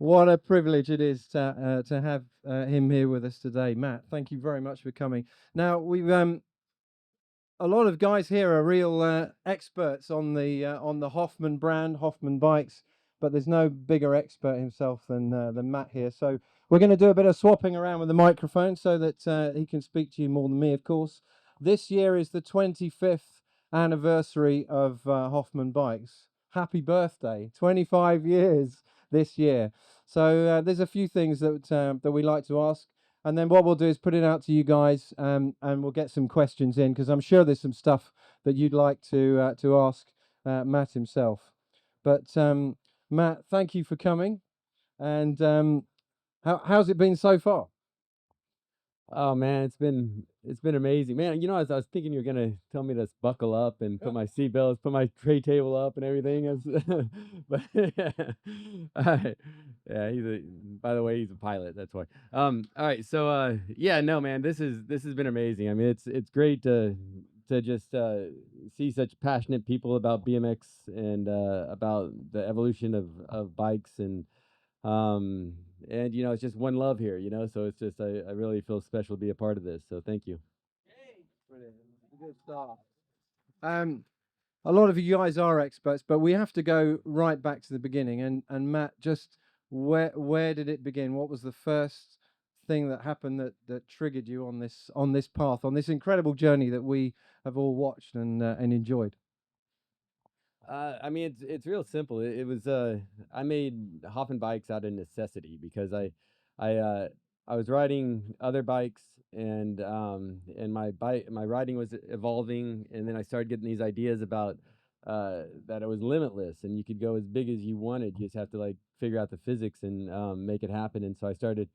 What a privilege it is to have him here with us today, Matt. Thank you very much for coming. Now we've a lot of guys here are real experts on the Hoffman brand, Hoffman bikes, but there's no bigger expert himself than Matt here. So we're going to do a bit of swapping around with the microphone so that he can speak to you more than me, of course. This year is the 25th anniversary of Hoffman bikes. Happy birthday! 25 years this year. So there's a few things that we like to ask. And then what we'll do is put it out to you guys, and we'll get some questions in because I'm sure there's some stuff that you'd like to ask Matt himself. But Matt, thank you for coming. And how's it been so far? Oh man, it's been amazing, man. I was thinking you're gonna tell me to buckle up and put my seatbelts, put my tray table up, and everything. But yeah, by the way, he's a pilot. That's why. All right, so yeah, no, man, this has been amazing. I mean, it's great to just see such passionate people about BMX and about the evolution of bikes um, it's just one love here, so it's just, I really feel special to be a part of this. So thank you. Brilliant. Good start. Um, a lot of you guys are experts, but we have to go right back to the beginning. And Matt, just where did it begin? What was the first thing that happened that triggered you on this path, on this incredible journey that we have all watched and enjoyed? I mean, it's real simple. It was I made hopping bikes out of necessity because I uh, I was riding other bikes and my riding was evolving, and then I started getting these ideas about that it was limitless and you could go as big as you wanted. You just have to like figure out the physics and make it happen. And so I started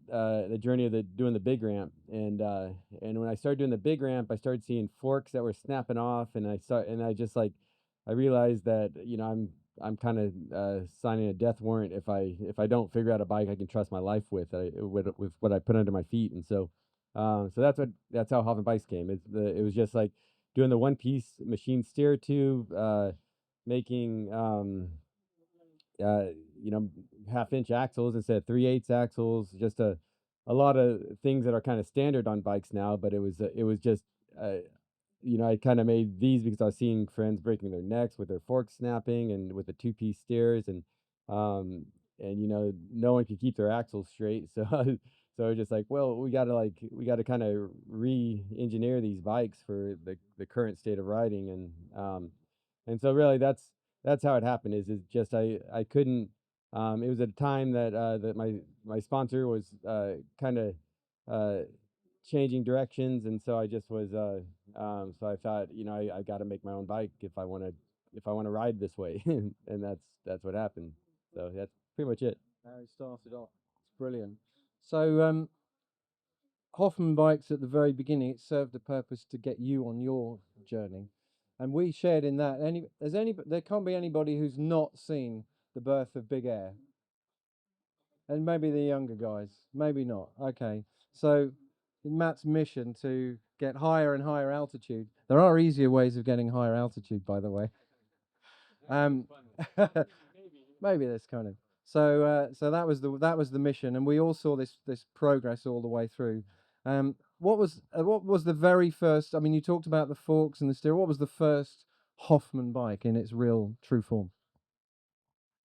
the journey of doing the big ramp, and when I started doing the big ramp, I started seeing forks that were snapping off, and I just like I realized that I'm kind of signing a death warrant if I don't figure out a bike I can trust my life with what I put under my feet. And so that's how Hoffman Bikes came. It was just like doing the one piece machine steer tube, making uh, you know, half-inch axles instead of 3/8 axles, just a lot of things that are kind of standard on bikes now, but it was just, uh, I kind of made these because I was seeing friends breaking their necks with their forks snapping and with the two-piece steers, um, no one could keep their axles straight. So, so I was just like, well, we gotta kind of re-engineer these bikes for the current state of riding, and so really that's how it happened. Is just I couldn't. It was at a time that my sponsor was kind of uh, changing directions, and so I just was. So I thought, I got to make my own bike if I want to ride this way, and that's what happened. So that's pretty much it. How it started off. It's brilliant. So Hoffman Bikes at the very beginning, it served a purpose to get you on your journey, and we shared in that. There can't be anybody who's not seen the birth of Big Air, and maybe the younger guys, maybe not. Okay, so in Matt's mission to get higher and higher altitude, there are easier ways of getting higher altitude, by the way. Um, maybe this kind of. So that was the mission, and we all saw this progress all the way through. What was the very first? I mean, you talked about the forks and the steer. What was the first Hoffman bike in its real true form?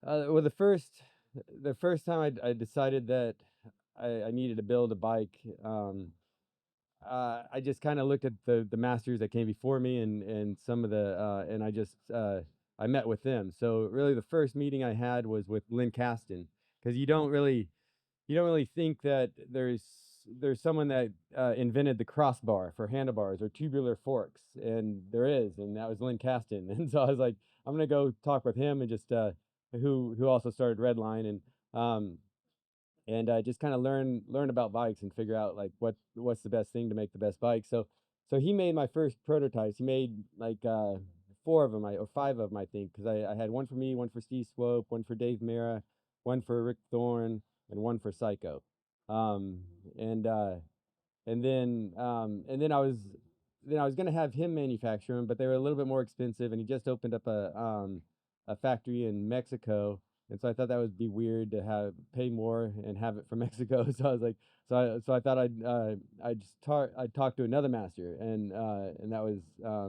Well, the first time I decided that I needed to build a bike. I just kind of looked at the masters that came before me and some of and I met with them. So really, the first meeting I had was with Lynn Caston, because you don't really think that there's someone that invented the crossbar for handlebars or tubular forks, and there is, and that was Lynn Caston. And so I was like, I'm gonna go talk with him and just who also started Redline um, and just kind of learn about bikes and figure out like what's the best thing to make the best bike. So he made my first prototypes. He made like four of them, or five of them, I think, because I had one for me, one for Steve Swope, one for Dave Mera, one for Rick Thorne, and one for Psycho. Um, and uh, and then I was gonna have him manufacture them, but they were a little bit more expensive, and he just opened up a factory in Mexico, and so I thought that would be weird to have pay more and have it from Mexico. So I was like, so I thought I'd talk to another master, and that was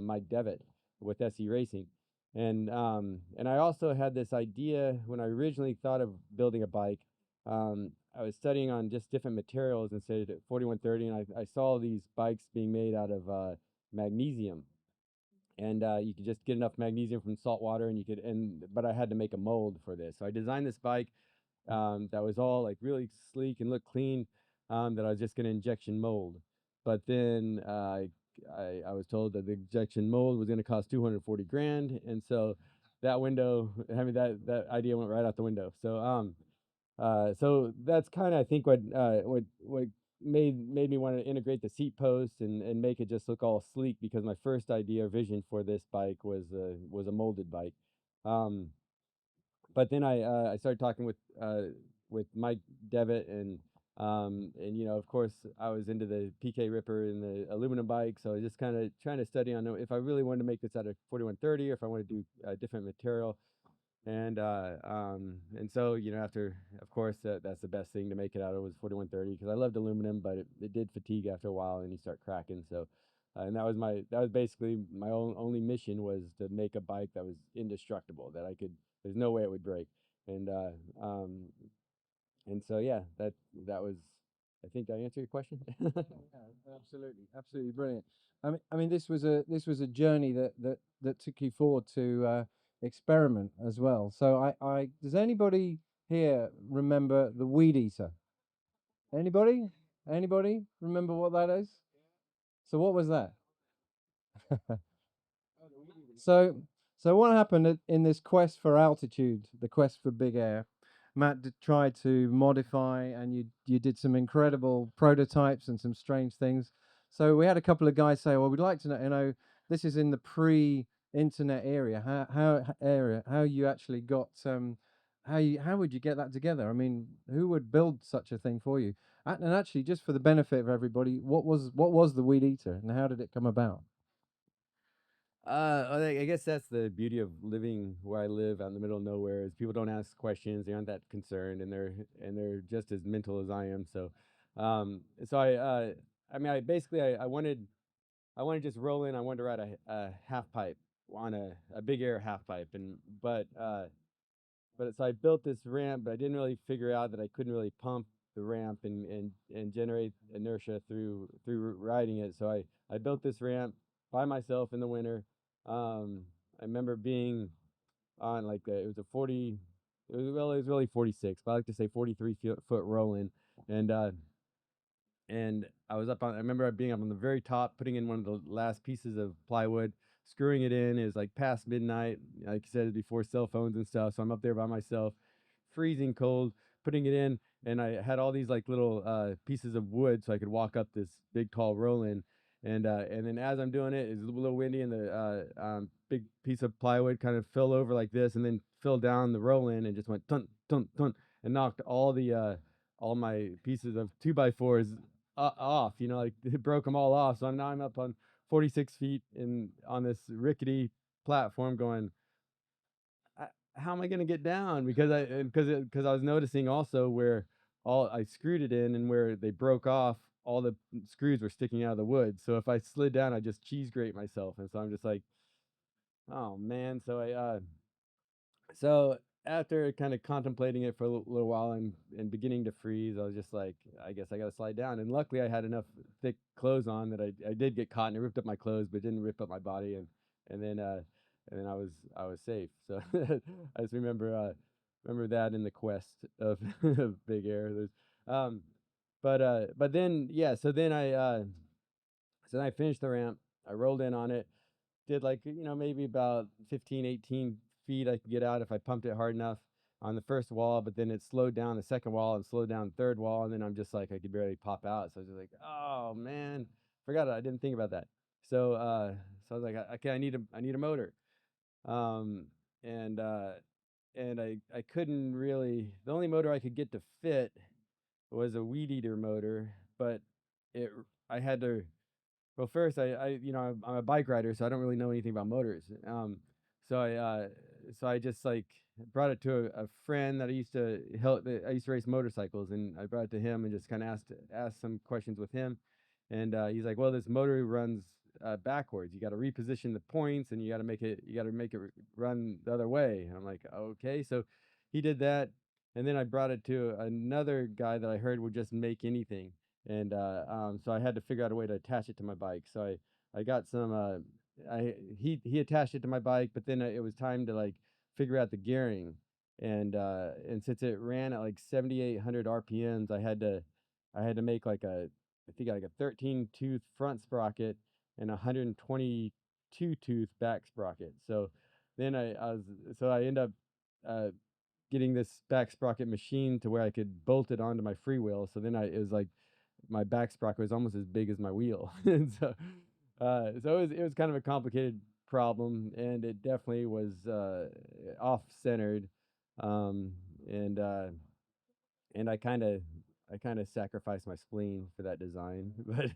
Mike Devitt with SE Racing, and I also had this idea when I originally thought of building a bike. I was studying on just different materials and said 4130, and I saw these bikes being made out of magnesium, and you could just get enough magnesium from salt water, and you could and but I had to make a mold for this. So I designed this bike that was all like really sleek and looked clean, that I was just going to injection mold. But then I was told that the injection mold was going to cost 240 grand, and so that window, I mean that idea went right out the window. So that's kind of I think what made me want to integrate the seat post and make it just look all sleek, because my first idea or vision for this bike was a molded bike. Um, but then I started talking with Mike Devitt, and of course I was into the PK Ripper and the aluminum bike, so I was just kind of trying to study on if I really wanted to make this out of 4130 or if I want to do a different material. And so after, of course, that's the best thing to make it out of was 4130, because I loved aluminum, but it did fatigue after a while and you start cracking. So and that was basically my only mission, was to make a bike that was indestructible, that I could, there's no way it would break. And um and so yeah, that was, I think, did I answer your question? Yeah, absolutely, absolutely brilliant. I mean, this was a journey that took you forward to experiment as well. So I does anybody here remember the weed eater? Anybody? Anybody remember what that is? So what was that? So, so what happened in this quest for altitude, the quest for big air? Matt tried to modify, and you did some incredible prototypes and some strange things. So we had a couple of guys say, "Well, we'd like to know, this is in the pre-internet area, how you actually got how would you get that together? I mean, who would build such a thing for you? And actually, just for the benefit of everybody, what was the weed eater, and how did it come about?" I guess that's the beauty of living where I live out in the middle of nowhere, is people don't ask questions, they aren't that concerned, and they're just as mental as I am. So I mean, I wanted to just roll in. I wanted to ride a half pipe on a big air half pipe, but so I built this ramp, but I didn't really figure out that I couldn't really pump the ramp and generate inertia through riding it. So I built this ramp by myself in the winter. I remember being on like it was a 40. It was really 46, but I like to say 43 foot rolling, and I was up on. I remember being up on the very top, putting in one of the last pieces of plywood, screwing it in. It was like past midnight, like I said, before cell phones and stuff. So I'm up there by myself, freezing cold, putting it in, and I had all these like little pieces of wood so I could walk up this big tall roll-in. And then as I'm doing it, it's a little windy, and the big piece of plywood kind of fell over like this, and then fell down the roll-in and just went dun dun dun, and knocked all my pieces of 2x4s off. Like it broke them all off. So I'm up on 46 feet in on this rickety platform, going, how am I going to get down? Because I was noticing also where all I screwed it in, and where they broke off, all the screws were sticking out of the wood. So if I slid down, I just cheese grate myself. And so I'm just like, oh man. So after kind of contemplating it for a little while, and beginning to freeze, I was just like, I guess I got to slide down. And luckily, I had enough thick clothes on that I did get caught, and it ripped up my clothes, but didn't rip up my body. And then I was safe. So I just remember that in the quest of, of big air. Um, but then yeah, so then I finished the ramp. I rolled in on it, did like maybe about 15 18 feet I could get out if I pumped it hard enough on the first wall, but then it slowed down the second wall and slowed down the third wall, and then I'm just like I could barely pop out. So I was just like, oh man, forgot it. I didn't think about that. So I was like, okay, I need a motor. um and and I couldn't really, the only motor I could get to fit was a weed eater motor, but it I had to, well, first, I'm a bike rider, so I don't really know anything about motors. So so I just like brought it to a friend that I used to help. I used to race motorcycles, and I brought it to him and just kind of asked some questions with him, and he's like, "Well, this motor runs backwards. You got to reposition the points, and you got to make it run the other way." And I'm like, "Okay." So he did that, and then I brought it to another guy that I heard would just make anything, and so I had to figure out a way to attach it to my bike. So I got some. He attached it to my bike, but then it was time to like figure out the gearing, and since it ran at like 7,800 RPMs, I had to make like a I think like a 13 tooth front sprocket and a 122 tooth back sprocket. So then I end up uh, getting this back sprocket machine to where I could bolt it onto my freewheel. So then it was like my back sprocket was almost as big as my wheel, and so it was kind of a complicated problem, and it definitely was off centered, um, and uh, and I kind of sacrificed my spleen for that design, but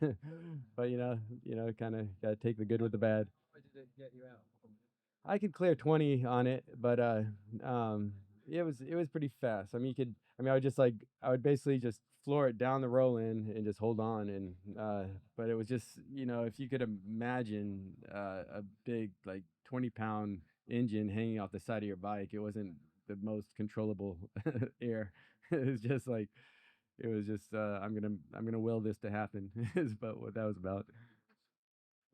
kind of got to take the good with the bad. Why did it get you out? I could clear 20 on it, but um, it was pretty fast. I mean, I would just like I would basically just floor it down the roll in and just hold on, and but it was just if you could imagine a big like 20-pound engine hanging off the side of your bike, it wasn't the most controllable air. It was just like it was just I'm gonna will this to happen is about what that was about.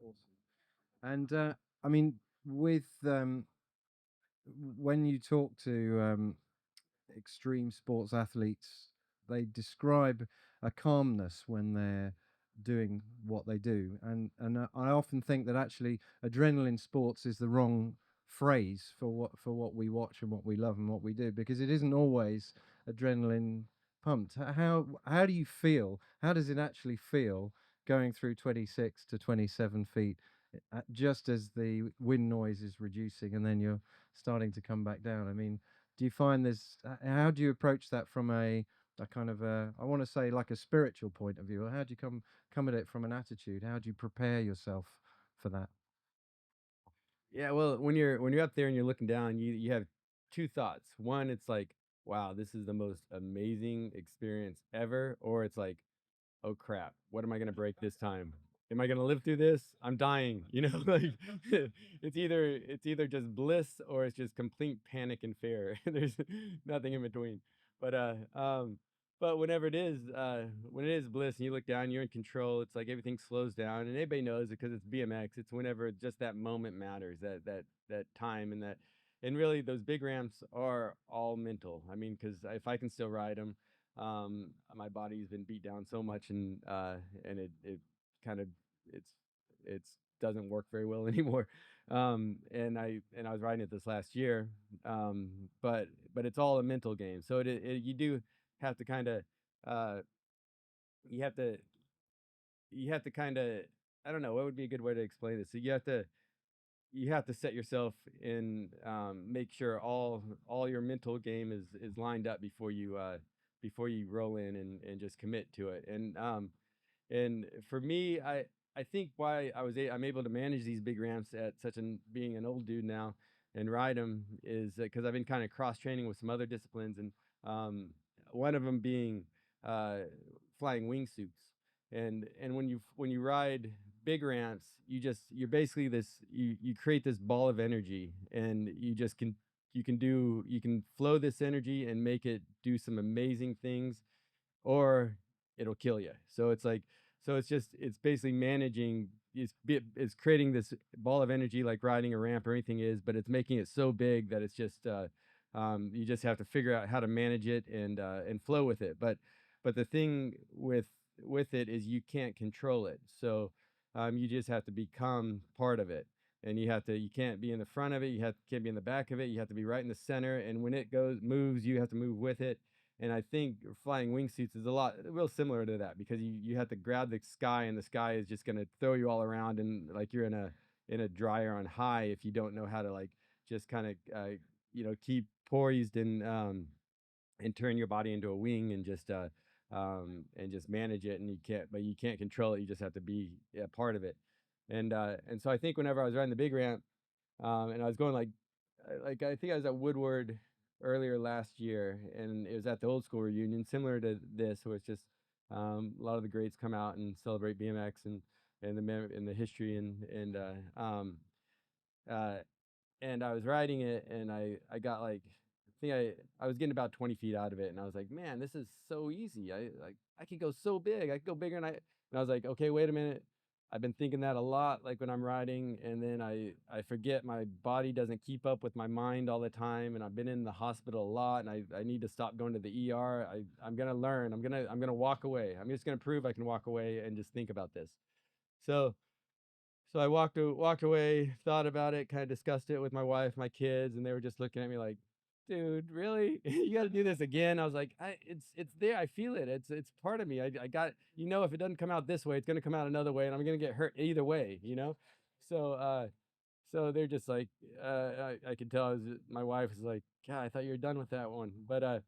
Awesome. And I mean, with when you talk to extreme sports athletes, they describe a calmness when they're doing what they do, and I often think that actually adrenaline sports is the wrong phrase for what we watch and what we love and what we do, because it isn't always adrenaline pumped. How do you feel? How does it actually feel going through 26 to 27 feet just as the wind noise is reducing and then you're starting to come back down? I mean, do you find this? How do you approach that from a kind of a, I want to say like a spiritual point of view, or how do you come at it from an attitude? How do you prepare yourself for that? Yeah, well, when you're up there and you're looking down, you have two thoughts. One, it's like, wow, this is the most amazing experience ever, or it's like, oh crap, what am I gonna break this time? Am I gonna live through this? I'm dying, like it's either just bliss or it's just complete panic and fear. There's nothing in between. But but when it is bliss and you look down, you're in control. It's like everything slows down, and everybody knows it because it's BMX. It's whenever just that moment matters, that time, and really those big ramps are all mental. I mean, because if I can still ride them, my body's been beat down so much, and it kind of it's it's doesn't work very well anymore. And I was riding it this last year, but it's all a mental game. So you do have to kind of uh, you have to you have to kind of I don't know what would be a good way to explain this. So you have to set yourself in make sure all your mental game is lined up before you roll in and just commit to it. And for me, I think why I'm able to manage these big ramps at such an being an old dude now and ride them is because I've been kind of cross training with some other disciplines, and um, one of them being uh, flying wingsuits. And when you ride big ramps, you're basically you create this ball of energy, and you can flow this energy and make it do some amazing things, or it'll kill you. So it's like, it's basically managing, it's creating this ball of energy like riding a ramp or anything is, but it's making it so big that it's just, you just have to figure out how to manage it and flow with it. But the thing with it is you can't control it. So you just have to become part of it. And you can't be in the front of it. Can't be in the back of it. You have to be right in the center. And when it moves, you have to move with it. And I think flying wingsuits is a lot real similar to that, because you have to grab the sky, and the sky is just going to throw you all around, and like you're in a dryer on high if you don't know how to like just kind of keep poised and turn your body into a wing and just manage it. And you can't control it. You just have to be a part of it. And so I think whenever I was riding the big ramp, and I was going like I think I was at Woodward earlier last year, and it was at the old school reunion, similar to this, where it's just a lot of the greats come out and celebrate BMX and the history uh, and I was riding it, and I got like I was getting about 20 feet out of it, and I was like, man, this is so easy. I could go so big. I could go bigger, and I was like, okay, wait a minute. I've been thinking that a lot, like when I'm riding, and then I forget my body doesn't keep up with my mind all the time, and I've been in the hospital a lot, and I need to stop going to the ER. I'm gonna learn. I'm gonna walk away. I'm just gonna prove I can walk away and just think about this. So so I walked away, thought about it, kind of discussed it with my wife, my kids, and they were just looking at me like, "Dude, really? You got to do this again?" I was like, it's there. I feel it. It's part of me. I got if it doesn't come out this way, it's gonna come out another way, and I'm gonna get hurt either way. So so they're just like, I could tell. My wife was like, "God, I thought you were done with that one," but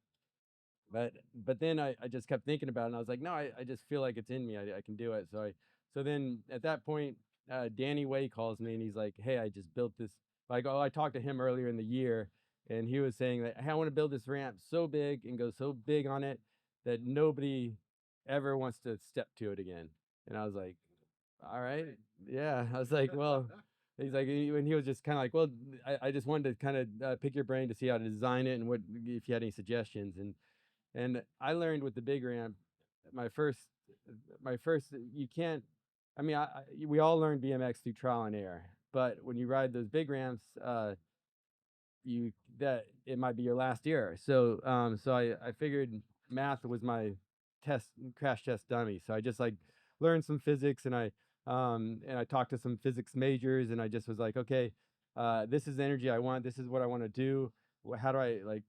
then I just kept thinking about it, and I was like, no, I just feel like it's in me. I can do it. So then at that point, Danny Way calls me, and he's like, hey, I just built this. Like, oh, I talked to him earlier in the year, and he was saying that, hey, I want to build this ramp so big and go so big on it that nobody ever wants to step to it again. And I was like, all right, yeah. I was like, well, he's like, and he was just kind of like, well, I just wanted to kind of pick your brain to see how to design it and what if you had any suggestions. And I learned with the big ramp, my first, you can't. I mean, we all learned BMX through trial and error, but when you ride those big ramps, you that it might be your last year. So I figured math was my test crash test dummy. So I just like learned some physics, and I talked to some physics majors, and I just was like, okay, this is the energy I want. This is what I want to do. How do I like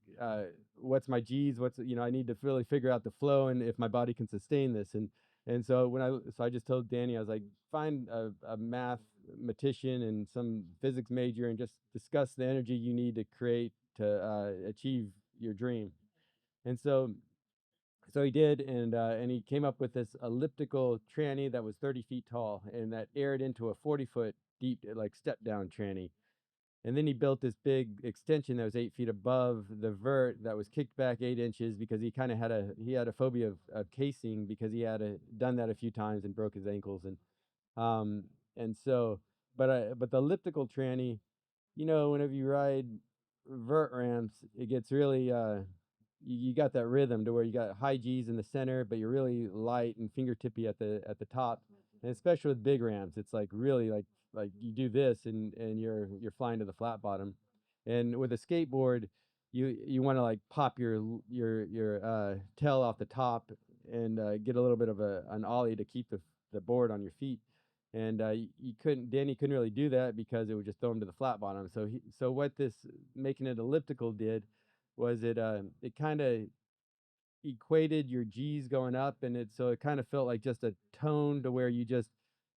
what's my G's? I need to really figure out the flow and if my body can sustain this. And so I just told Danny, I was like, find a mathematician and some physics major and just discuss the energy you need to create to achieve your dream. And so he did, and he came up with this elliptical tranny that was 30 feet tall and that aired into a 40-foot deep like step down tranny. And then he built this big extension that was 8 feet above the vert that was kicked back 8 inches because he kind of had a phobia of casing because he had done that a few times and broke his ankles. Um and so but the elliptical tranny, whenever you ride vert ramps, it gets really you got that rhythm to where you got high G's in the center, but you're really light and fingertippy at the top. And especially with big ramps, it's like really like you do this and you're flying to the flat bottom. And with a skateboard, you want to like pop your tail off the top and get a little bit of an ollie to keep the board on your feet. And Danny couldn't really do that because it would just throw him to the flat bottom. So what this making it elliptical did was it kind of equated your G's going up, and it kind of felt like just a tone to where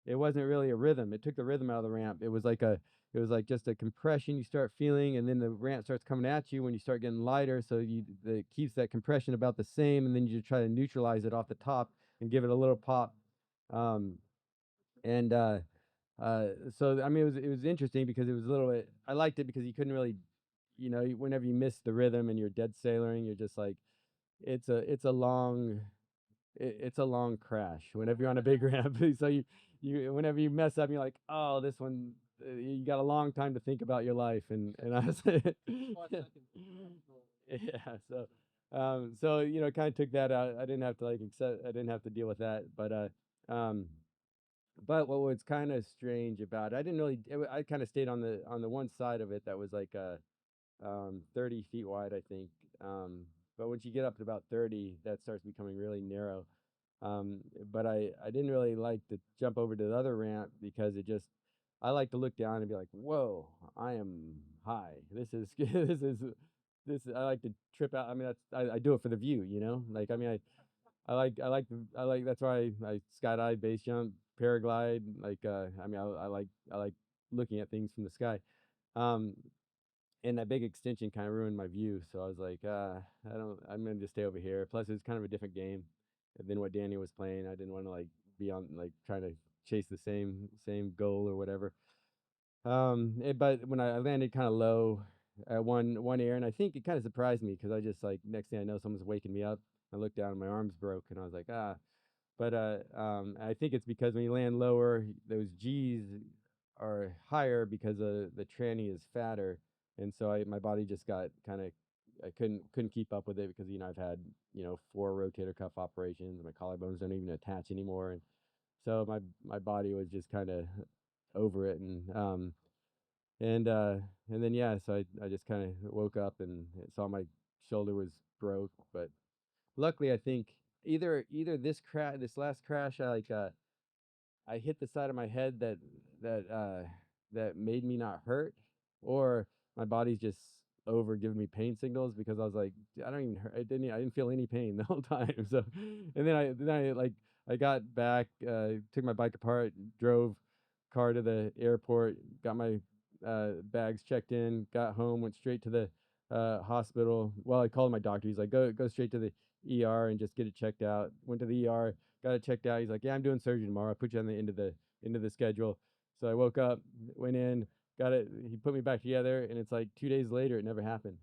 it wasn't really a rhythm. It took the rhythm out of the ramp. It was like just a compression you start feeling, and then the ramp starts coming at you when you start getting lighter. So it keeps that compression about the same, and then you just try to neutralize it off the top and give it a little pop. Um, and so I mean, it was interesting because it was a little bit. I liked it because you couldn't really, whenever you miss the rhythm and you're dead sailoring, you're just like, it's a long it's a long crash whenever you're on a big ramp. So you whenever you mess up, you're like, oh, this one. You got a long time to think about your life, and I was, yeah. So it kind of took that out. I didn't have to like accept. I didn't have to deal with that, um, but what was kind of strange about it, I didn't really. I kind of stayed on the one side of it that was like 30 feet wide, I think. But once you get up to about 30, that starts becoming really narrow. Um, but I didn't really like to jump over to the other ramp because I like to look down and be like, whoa, I am high. This is I like to trip out. I mean, I do it for the view. Like, I mean, that's why I skydive, base jump, paraglide. Like, I mean, I like looking at things from the sky. Um, and that big extension kind of ruined my view. So I was like, I'm gonna just stay over here. Plus, it was kind of a different game than what Danny was playing. I didn't want to like be on like trying to chase the same goal or whatever. But when I landed kind of low, at one air, and I think it kind of surprised me because I just like next thing I know, someone's waking me up. I looked down and my arms broke, and I was like, ah. But I think it's because when you land lower, those G's are higher because the tranny is fatter, and so my body just got kind of I couldn't keep up with it because I've had 4 rotator cuff operations and my collarbones don't even attach anymore, and so my body was just kind of over it, and uh and then yeah, so I just kind of woke up and saw my shoulder was broke, but luckily I think either this last crash I hit the side of my head that that made me not hurt, or my body's just over giving me pain signals because I was like, I don't even hurt, I didn't feel any pain the whole time. So, and then I like I got back, took my bike apart, drove car to the airport, got my bags checked in, got home, went straight to the hospital. Well, I called my doctor. He's like, go straight to the ER and just get it checked out. Went to the ER, got it checked out. He's like, yeah, I'm doing surgery tomorrow. I put you on the end of the schedule. So I woke up, went in, got it. He put me back together, and it's like 2 days later, it never happened.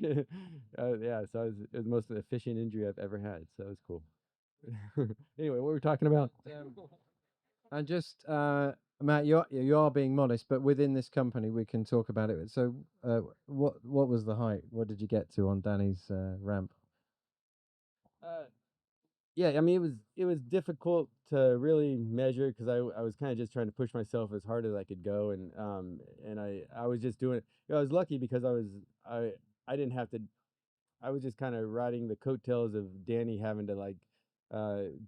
Yeah, so it was the most efficient injury I've ever had. So it was cool. Anyway, what were we talking about? And just Matt, you are being modest, but within this company, we can talk about it. So, what was the height? What did you get to on Danny's ramp? Uh, yeah, I mean it was difficult to really measure because I was kind of just trying to push myself as hard as I could go, and I was just doing it. I was lucky because I didn't have to. I was just kind of riding the coattails of Danny having to like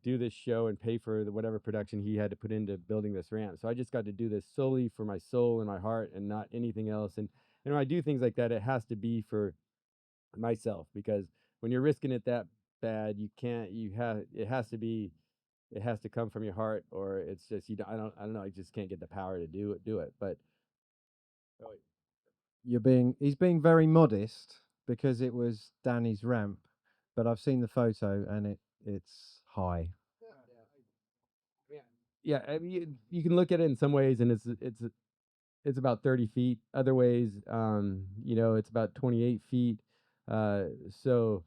do this show and pay for whatever production he had to put into building this ramp. So I just got to do this solely for my soul and my heart and not anything else. And when I do things like that, it has to be for myself because when you're risking it that bad, you can't. You have it has to be. It has to come from your heart, or it's just you. I don't know. I just can't get the power to do it. But oh, He's being very modest because it was Danny's ramp, but I've seen the photo and it's high. yeah, I mean, you can look at it in some ways, and it's about 30 feet. Other ways, it's about 28 feet. So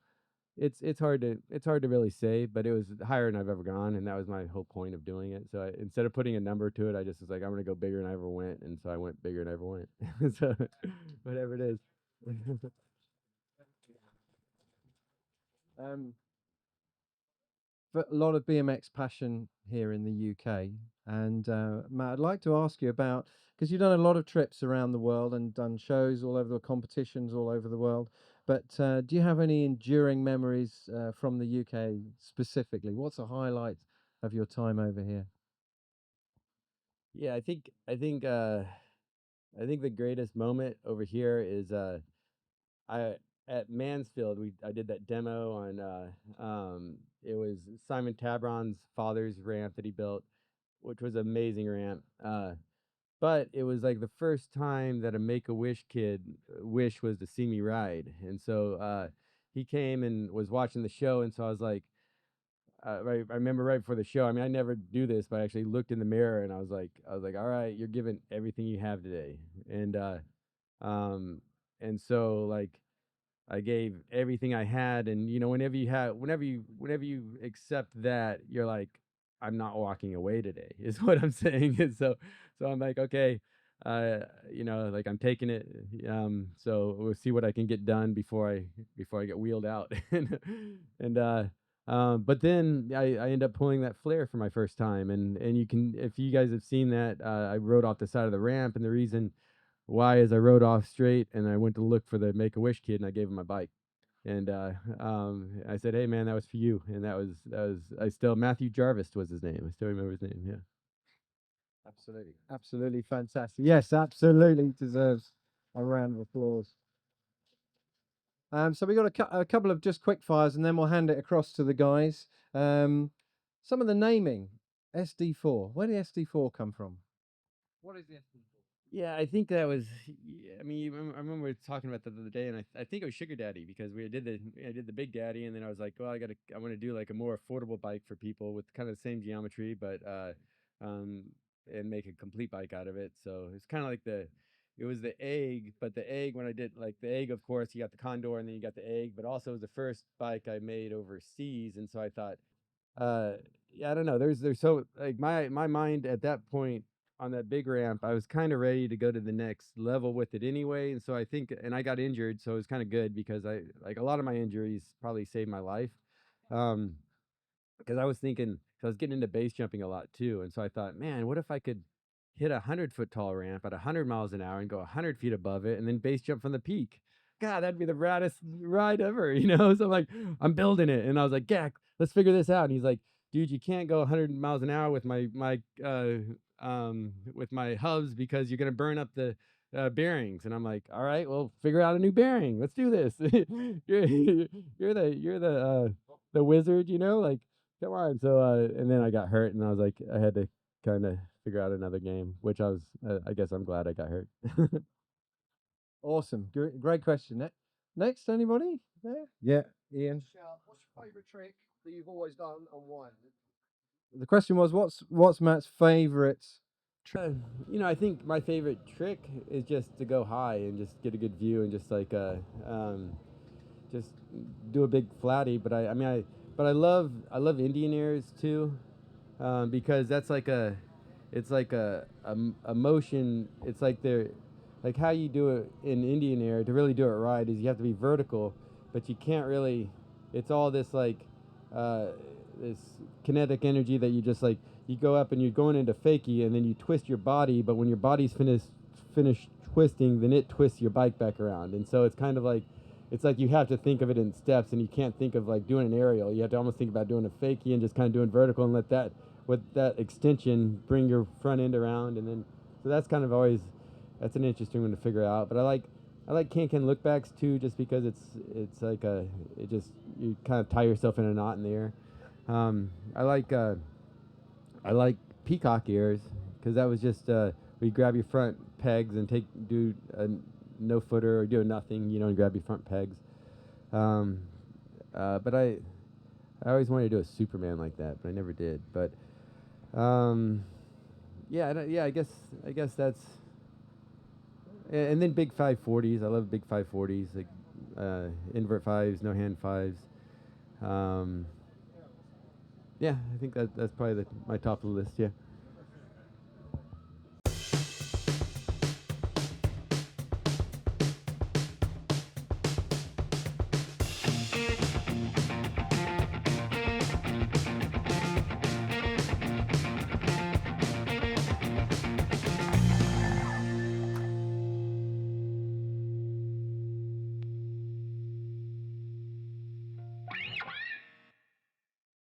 it's hard to really say, but it was higher than I've ever gone, and that was my whole point of doing it. So instead of putting a number to it, I just was like, I'm gonna go bigger than I ever went, and so I went bigger than I ever went. So whatever it is. Um, but a lot of BMX passion here in the UK. And Matt, I'd like to ask you about because you've done a lot of trips around the world and done shows all over the competitions all over the world. But do you have any enduring memories from the UK specifically? What's a highlight of your time over here? Yeah, I think the greatest moment over here is I at Mansfield I did that demo on it was Simon Tabron's father's ramp that he built, which was an amazing ramp. But it was like the first time that a Make-A-Wish kid wish was to see me ride, and so he came and was watching the show, and so I was like, I remember right before the show. I mean, I never do this, but I actually looked in the mirror and I was like, all right, you're giving everything you have today, um, and so like I gave everything I had, and whenever you accept that, you're like, I'm not walking away today, is what I'm saying. And so I'm like, okay, uh, like I'm taking it. So we'll see what I can get done before I get wheeled out. And but then I end up pulling that flare for my first time, and you can if you guys have seen that, I rode off the side of the ramp, and the reason why is I rode off straight and I went to look for the Make a Wish kid and I gave him my bike. And I said, "Hey man, that was for you." And that was I still Matthew Jarvis was his name. I still remember his name. Yeah. Absolutely, absolutely fantastic. Yes, absolutely deserves a round of applause. So we got a couple of just quick fires, and then we'll hand it across to the guys. Um, some of the naming SD4. Where did SD4 come from? What is the SD4? Yeah, I think that was. I mean, I remember talking about that the other day, and I think it was Sugar Daddy because I did the Big Daddy, and then I was like, well, I want to do like a more affordable bike for people with kind of the same geometry, but um, and make a complete bike out of it. So it's kind of like it was the egg, but the egg when I did like the egg, of course, you got the condor and then you got the egg, but also it was the first bike I made overseas, and so I thought, uh, yeah, I don't know. There's so like my mind at that point on that big ramp, I was kind of ready to go to the next level with it anyway, and so I think, and I got injured, so it was kind of good because I like a lot of my injuries probably saved my life. Um, because I was thinking, 'cause I was getting into base jumping a lot too, and so I thought, man, what if I could hit a 100-foot tall ramp at 100 miles an hour and go 100 feet above it, and then base jump from the peak? God, that'd be the raddest ride ever, you know? So I'm like, I'm building it, and I was like, yeah, let's figure this out. And he's like, dude, you can't go 100 miles an hour with my hubs because you're gonna burn up the bearings. And I'm like, all right, well, figure out a new bearing. Let's do this. You're the wizard, you know, like come on. So, and then I got hurt, and I was like, I had to kind of figure out another game, which I guess I'm glad I got hurt. Awesome. Great question. Next, anybody there? Yeah, Ian. What's your favourite trick that you've always done and why? The question was, what's Matt's favorite? Uh, I think my favorite trick is just to go high and just get a good view and just like just do a big flatty. But I love Indian airs too, because that's like it's like a motion. It's like they're like how you do it in Indian air to really do it right is you have to be vertical, but you can't really. It's all this like uh, this kinetic energy that you just like you go up and you're going into fakie and then you twist your body, but when your body's finished twisting, then it twists your bike back around, and so it's kind of like it's like you have to think of it in steps, and you can't think of like doing an aerial. You have to almost think about doing a fakie and just kind of doing vertical and let that with that extension bring your front end around, and then so that's kind of always that's an interesting one to figure out. But I like can look backs too, just because it's like it just you kind of tie yourself in a knot in the air. Um, I like uh, I like peacock ears because that was just we grab your front pegs and do a no footer or do a nothing, and grab your front pegs. Um, but I always wanted to do a Superman like that, but I never did. But yeah, I guess that's and then big 540s. I love big 540s, like invert fives, no hand fives. Um, yeah, I think that's probably my top of the list. Yeah.